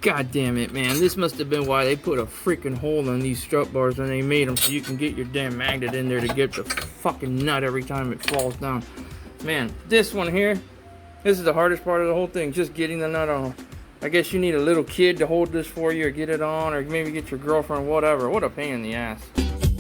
God damn it, man. This must have been why they put a freaking hole in these strut bars when they made them, so you can get your damn magnet in there to get the fucking nut every time it falls down. Man, this one here, this is the hardest part of the whole thing, just getting the nut on. I guess you need a little kid to hold this for you or get it on, or maybe get your girlfriend, whatever. What a pain in the ass.